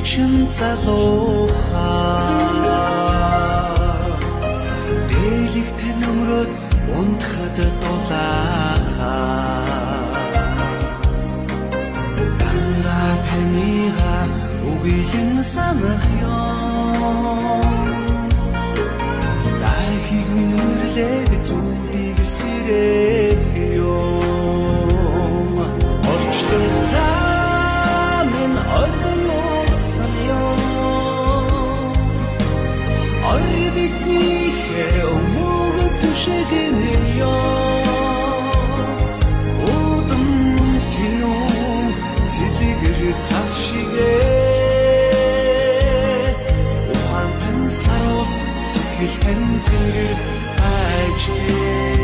өрчин залуухаа дээлих танамрод унтахад дулаахаа дандаа танига үгийлэн санах ёо дахиг минэрлэг зүрийг сэрэх ёо орчлон таамин ойролсон ёо ойрбитнийхэ өмөг түшэгэн ёо удам тинүү цэлгэр цашигээ ухаан саров сэтгэл тань тэр ажлээ